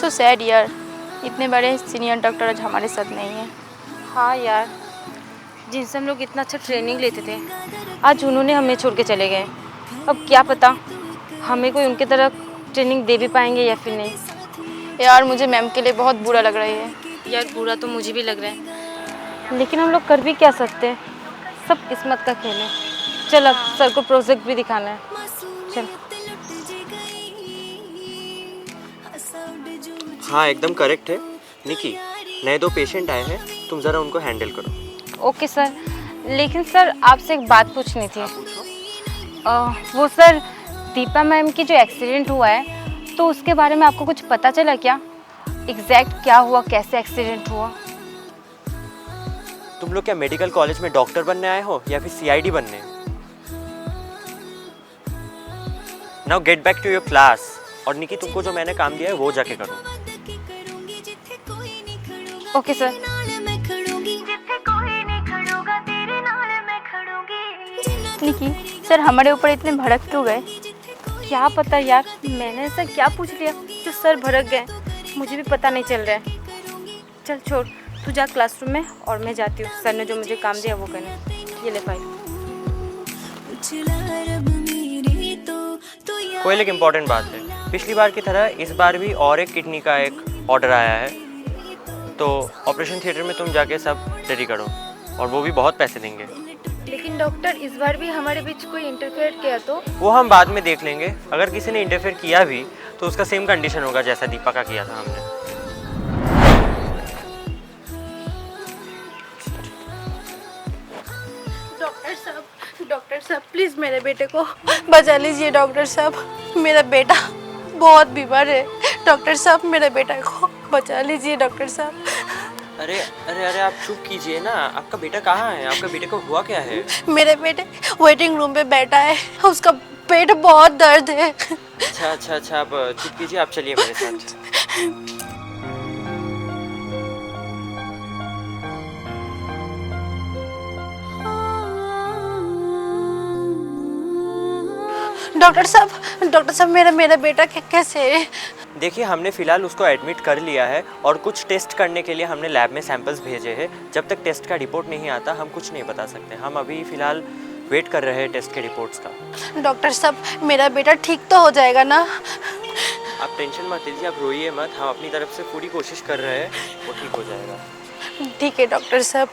So sad यार, इतने बड़े सीनियर डॉक्टर आज हमारे साथ नहीं है। हाँ यार, जिनसे हम लोग इतना अच्छा ट्रेनिंग लेते थे आज उन्होंने हमें छोड़ के चले गए। अब क्या पता हमें कोई उनके तरह ट्रेनिंग दे भी पाएंगे या फिर नहीं। यार मुझे मैम के लिए बहुत बुरा लग रही है। यार बुरा तो मुझे भी लग रहा है, लेकिन हम लोग कर भी क्या सकते हैं, सब किस्मत का खेल है। चल अब सर को प्रोजेक्ट भी दिखाना है, चल। हाँ एकदम करेक्ट है। निकी, नए 2 पेशेंट आए हैं, तुम ज़रा उनको हैंडल करो। ओके सर, लेकिन सर आपसे एक बात पूछनी थी। वो सर दीपा मैम की जो एक्सीडेंट हुआ है तो उसके बारे में आपको कुछ पता चला क्या? एग्जैक्ट क्या हुआ, कैसे एक्सीडेंट हुआ? तुम लोग क्या मेडिकल कॉलेज में डॉक्टर बनने आए हो या फिर सीआईडी बनने? Now get back to your class. और निकी, तुमको जो मैंने काम दिया है वो जाके करो। Okay sir. निकी सर हमारे ऊपर इतने भड़क क्यों गए? क्या पता यार, मैंने ऐसा क्या पूछ लिया जो सर भड़क गए, मुझे भी पता नहीं चल रहा है। चल छोड़, तू जा क्लासरूम में और मैं जाती हूँ, सर ने जो मुझे काम दिया वो करने। ये ले फाइल। कोई एक इम्पॉर्टेंट बात है, पिछली बार की तरह इस बार भी और एक किडनी का एक ऑर्डर आया है, तो ऑपरेशन थिएटर में तुम जाके सब रेडी करो, और वो भी बहुत पैसे देंगे। लेकिन डॉक्टर इस बार भी हमारे बीच कोई इंटरफेयर किया तो? वो हम बाद में देख लेंगे। अगर किसी ने इंटरफेयर किया भी तो उसका सेम कंडीशन होगा जैसा दीपा का किया था हमने। डॉक्टर साहब प्लीज़ मेरे बेटे को बचा लीजिए। डॉक्टर साहब मेरा बेटा बहुत बीमार है। डॉक्टर साहब मेरे बेटा को बचा लीजिए। डॉक्टर साहब। अरे अरे अरे आप चुप कीजिए ना। आपका बेटा कहाँ है? आपका बेटे को हुआ क्या है? मेरे बेटे वेटिंग रूम पे बैठा है, उसका पेट बहुत दर्द है। अच्छा अच्छा अच्छा, आप चुप कीजिए, आप चलिए मेरे साथ। डॉक्टर साहब मेरा बेटा कैसे है? देखिए, हमने फ़िलहाल उसको एडमिट कर लिया है और कुछ टेस्ट करने के लिए हमने लैब में सैंपल्स भेजे हैं। जब तक टेस्ट का रिपोर्ट नहीं आता हम कुछ नहीं बता सकते। हम अभी फ़िलहाल वेट कर रहे हैं टेस्ट के रिपोर्ट्स का। डॉक्टर साहब मेरा बेटा ठीक तो हो जाएगा ना? आप टेंशन मत लीजिए, आप रोइए मत। हम अपनी तरफ से पूरी कोशिश कर रहे हैं, वो ठीक हो जाएगा। ठीक है डॉक्टर साहब।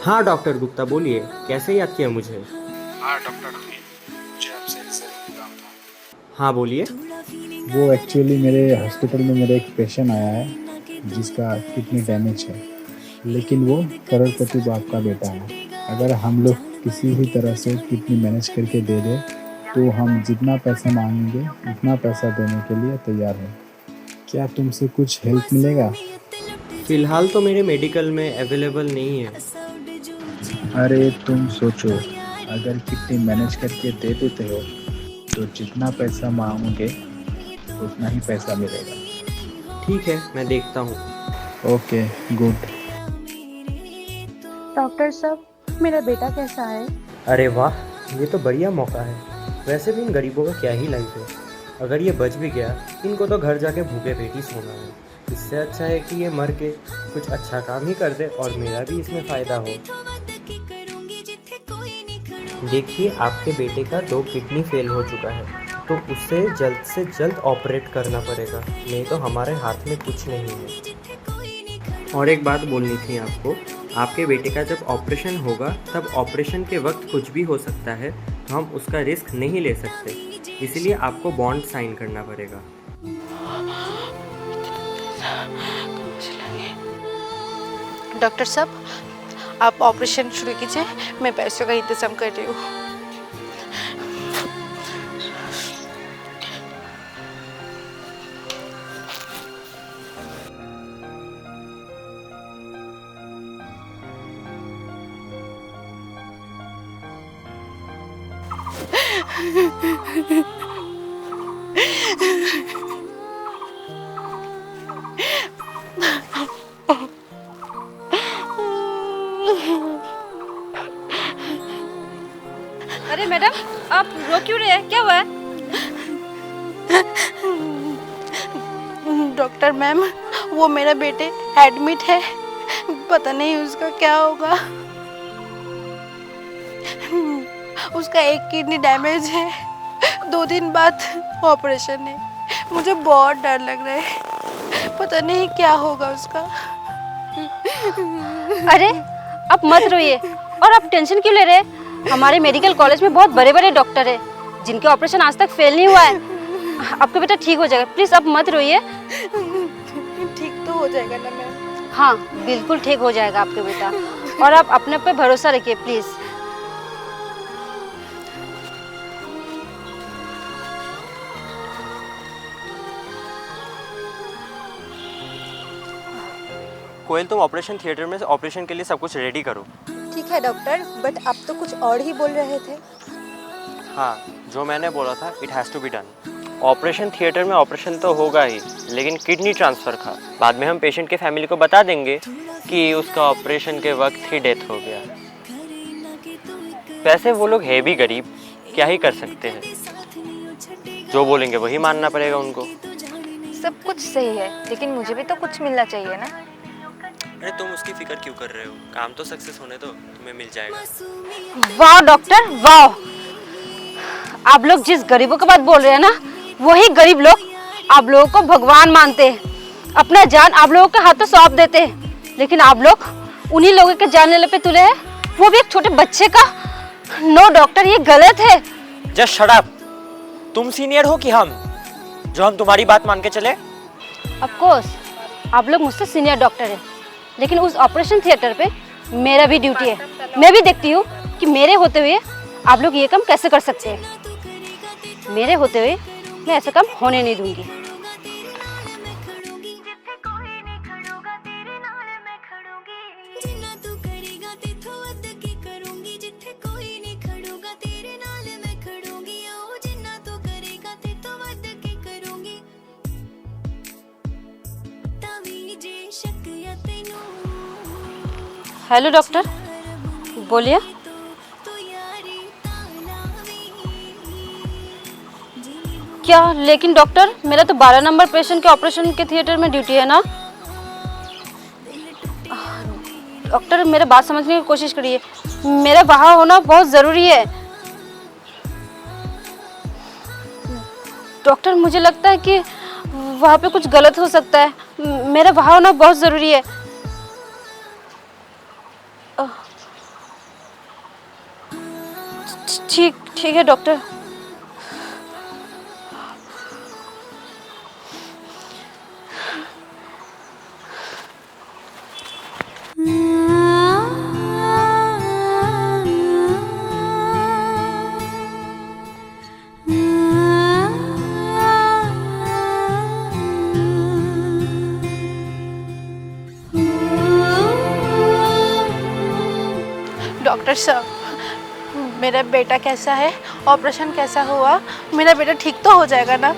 हाँ डॉक्टर गुप्ता बोलिए, कैसे याद किया मुझे? हाँ डॉक्टर अमीन, मुझे आपसे एक ज़रूरी काम था। हाँ बोलिए। वो एक्चुअली मेरे हॉस्पिटल में मेरा एक पेशेंट आया है जिसका किडनी डैमेज है, लेकिन वो करोड़पति बाप का बेटा है। अगर हम लोग किसी भी तरह से किडनी मैनेज करके दे दे तो हम जितना पैसा मांगेंगे उतना पैसा देने के लिए तैयार हैं। क्या तुमसे कुछ हेल्प मिलेगा? फ़िलहाल तो मेरे मेडिकल में अवेलेबल नहीं है। अरे तुम सोचो, अगर किडनी मैनेज करके दे देते हो तो जितना पैसा मांगोगे उतना ही पैसा मिलेगा। ठीक है, मैं देखता हूँ। Okay good. डॉक्टर साहब मेरा बेटा कैसा है? अरे वाह, ये तो बढ़िया मौका है। वैसे भी इन गरीबों का क्या ही लाइफ है। अगर ये बच भी गया, इनको तो घर जाके भूखे पेट ही सोना है। इससे अच्छा है कि ये मर के कुछ अच्छा काम ही कर दे और मेरा भी इसमें फ़ायदा हो। देखिए, आपके बेटे का 2 किडनी फेल हो चुका है, तो उसे जल्द से जल्द ऑपरेट करना पड़ेगा, नहीं तो हमारे हाथ में कुछ नहीं है। और एक बात बोलनी थी आपको, आपके बेटे का जब ऑपरेशन होगा तब ऑपरेशन के वक्त कुछ भी हो सकता है, तो हम उसका रिस्क नहीं ले सकते, इसलिए आपको बॉन्ड साइन करना पड़ेगा। डॉक्टर साहब आप ऑपरेशन शुरू कीजिए, मैं पैसों का इंतजाम कर रही हूँ। अरे मैडम, आप रो क्यों रहे हैं? क्या हुआ है? डॉक्टर मैम, वो मेरा बेटे एडमिट है, पता नहीं उसका क्या होगा। उसका एक किडनी डैमेज है, 2 दिन बाद ऑपरेशन है। मुझे बहुत डर लग रहा है, पता नहीं क्या होगा उसका। अरे आप मत रोइए, और आप टेंशन क्यों ले रहे हैं? हमारे मेडिकल कॉलेज में बहुत बड़े बड़े डॉक्टर हैं जिनके ऑपरेशन आज तक फेल नहीं हुआ है। आपका बेटा ठीक हो जाएगा, प्लीज आप मत रोइए। ठीक तो हो जाएगा ना मैम? हाँ बिल्कुल ठीक हो जाएगा आपका बेटा, और आप अपने पे भरोसा रखिए प्लीज। कोयल, तुम ऑपरेशन थिएटर में ऑपरेशन के लिए सब कुछ रेडी करो। ठीक है डॉक्टर, बट आप तो कुछ और ही बोल रहे थे। हाँ, जो मैंने बोला था, it has to be done. Operation theatre में ऑपरेशन तो होगा ही, लेकिन किडनी ट्रांसफ़र का बाद में हम पेशेंट के फैमिली को बता देंगे कि उसका ऑपरेशन के वक्त ही डेथ हो गया। वैसे वो लोग है भी गरीब, क्या ही कर सकते हैं, जो बोलेंगे वही मानना पड़ेगा उनको। सब कुछ सही है, लेकिन मुझे भी तो कुछ मिलना चाहिए ना। अरे तुम उसकी फिक्र क्यों कर रहे हो? काम तो सक्सेस होने दो, तुम्हें मिल जाएगा। वाह डॉक्टर वाह, आप लोग जिस गरीबों की बात बोल रहे हैं ना, वही गरीब लोग आप लोगों को भगवान मानते हैं, अपना जान आप लोगों के हाथों सौंप देते हैं। लेकिन आप लोग उन्हीं लोगों के जान लेने पे तुले हैं, वो भी एक छोटे बच्चे का। नो डॉक्टर, ये गलत है। Just shut up. तुम सीनियर हो कि हम, जो हम तुम्हारी बात मान के चले? ऑफ कोर्स आप लोग मुझसे सीनियर डॉक्टर हैं, लेकिन उस ऑपरेशन थिएटर पे मेरा भी ड्यूटी है। मैं भी देखती हूँ कि मेरे होते हुए आप लोग ये काम कैसे कर सकते हैं। मेरे होते हुए मैं ऐसा काम होने नहीं दूंगी। हेलो डॉक्टर, बोलिए। क्या? लेकिन डॉक्टर, मेरा तो 12 नंबर पेशेंट के ऑपरेशन के थिएटर में ड्यूटी है ना। डॉक्टर मेरे बात समझने की कोशिश करिए, मेरा वहाँ होना बहुत ज़रूरी है। डॉक्टर मुझे लगता है कि वहाँ पे कुछ गलत हो सकता है, मेरा वहाँ होना बहुत ज़रूरी है। ठीक ठीक है डॉक्टर। डॉक्टर साहब, मेरा बेटा कैसा है? ऑपरेशन कैसा हुआ? मेरा बेटा ठीक तो हो जाएगा ना?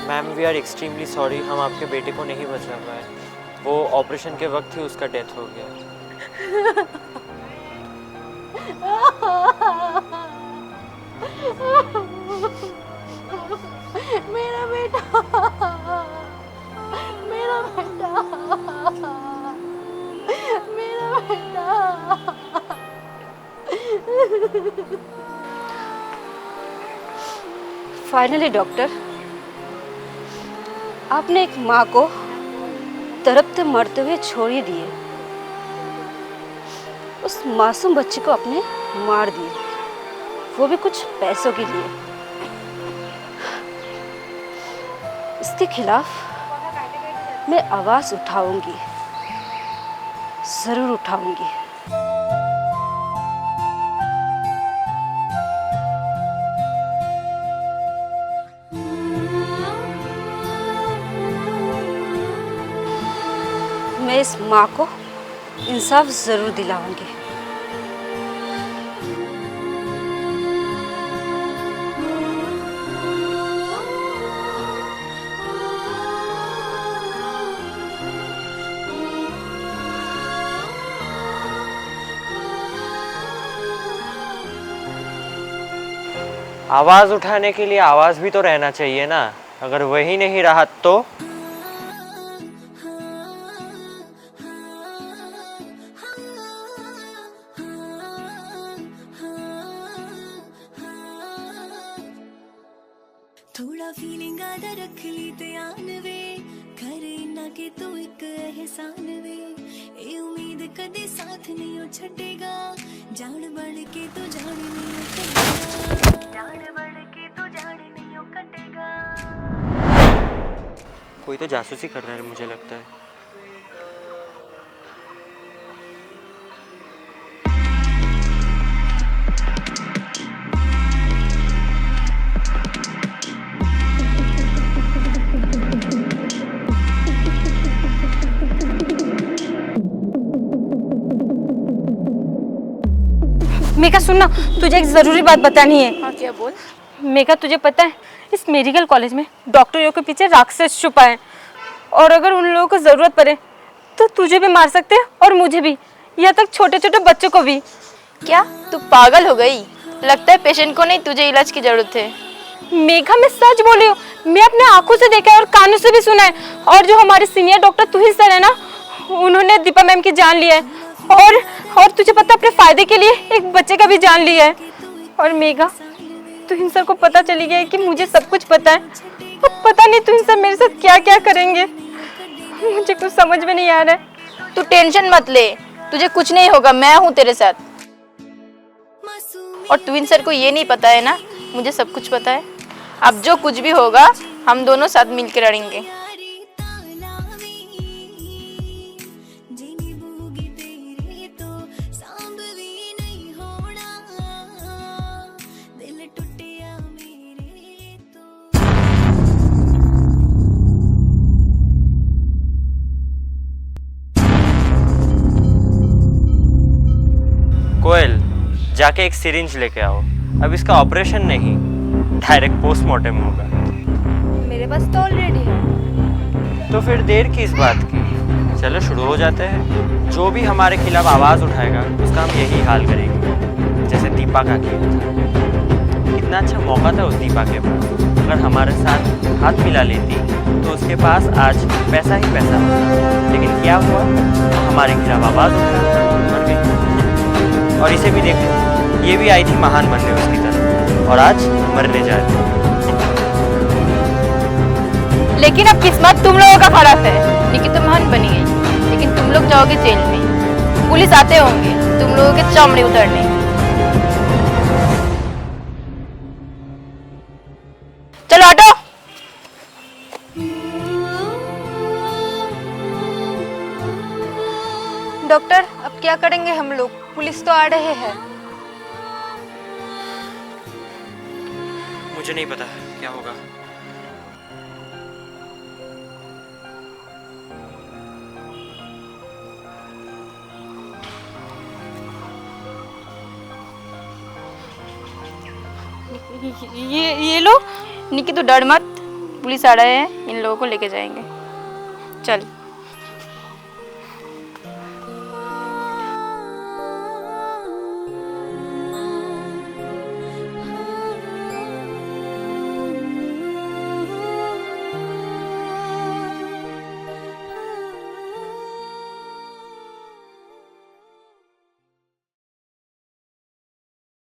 Ma'am, we are extremely sorry, हम आपके बेटे को नहीं बचा पाए। वो ऑपरेशन के वक्त ही उसका डेथ हो गया। मेरा बेटा, मेरा बेटा, मेरा बेटा। फाइनली डॉक्टर, आपने एक माँ को तड़पते मरते हुए छोड़ ही दिए। उस मासूम बच्चे को आपने मार दिए, वो भी कुछ पैसों के लिए। इसके खिलाफ मैं आवाज उठाऊंगी, जरूर उठाऊंगी। मैं इस माँ को इंसाफ जरूर दिलाऊंगी। आवाज़ उठाने के लिए आवाज़ भी तो रहना चाहिए ना। अगर वही नहीं रहा तो थोड़ा फीलिंग आदा रख ली ध्यान वे करे ना कि तू एक एहसान वे ए उम्मीद कदे साथ नहीं हो छटेगा जान बढ़ के तू जान नहीं हो कटेगा जान बढ़ के तू जान नहीं हो कटेगा। कोई तो जासूसी कर रहा है मुझे लगता है। मेघा सुनना, तुझे एक ज़रूरी बात बतानी है। हाँ क्या बोल। मेघा तुझे पता है इस मेडिकल कॉलेज में डॉक्टरों के पीछे राक्षस छुपा है और अगर उन लोगों को ज़रूरत पड़े तो तुझे भी मार सकते हैं और मुझे भी, यहाँ तक छोटे छोटे बच्चों को भी। क्या तू पागल हो गई? लगता है पेशेंट को नहीं तुझे इलाज की जरूरत है। मेघा मैं सच बोल रही हूँ, मैं अपने आंखों से देखा है और कानों से भी सुना है। और जो हमारे सीनियर डॉक्टर तुहिन सर है ना, उन्होंने दीपा मैम की जान लिया है और तुझे पता है अपने फायदे के लिए एक बच्चे का भी जान लिया है। और मेघा तुहिन सर को पता चली गया है कि मुझे सब कुछ पता है। अब पता नहीं तुहिन सर मेरे साथ क्या क्या करेंगे, मुझे कुछ समझ में नहीं आ रहा है। तू टेंशन मत ले, तुझे कुछ नहीं होगा, मैं हूँ तेरे साथ। और ट्विन सर को ये नहीं पता है ना, मुझे सब कुछ पता है। अब जो कुछ भी होगा हम दोनों साथ मिलकर लड़ेंगे। कोयल, जाके एक सिरिंज लेके आओ। अब इसका ऑपरेशन नहीं, डायरेक्ट पोस्टमार्टम होगा। मेरे पास तो ऑलरेडी है। तो फिर देर किस बात की? चलो शुरू हो जाते हैं। जो भी हमारे खिलाफ आवाज़ उठाएगा उसका हम यही हाल करेंगे, जैसे दीपा का किया था। कितना अच्छा मौका था उस दीपा के पास। अगर हमारे साथ हाथ मिला लेती तो उसके पास आज पैसा ही पैसा होता। लेकिन क्या हुआ, हमारे खिलाफ आवाज़ उठाई, मर गई। और इसे भी देखो, ये भी आई थी महान बनने उसकी तरह, और आज मरने जा रही है। लेकिन अब किस्मत तुम लोगों का खराब है। निकी तो महान बनी गई, लेकिन तुम लोग जाओगे जेल में। पुलिस आते होंगे तुम लोगों के चमड़े उतरने। चलो हटो। डॉक्टर अब क्या करेंगे हम लोग? पुलिस तो आ रहे हैं। मुझे नहीं पता क्या होगा। ये लो। निकी तो डर मत, पुलिस आ रहे हैं, इन लोगों को लेके जाएंगे। चल।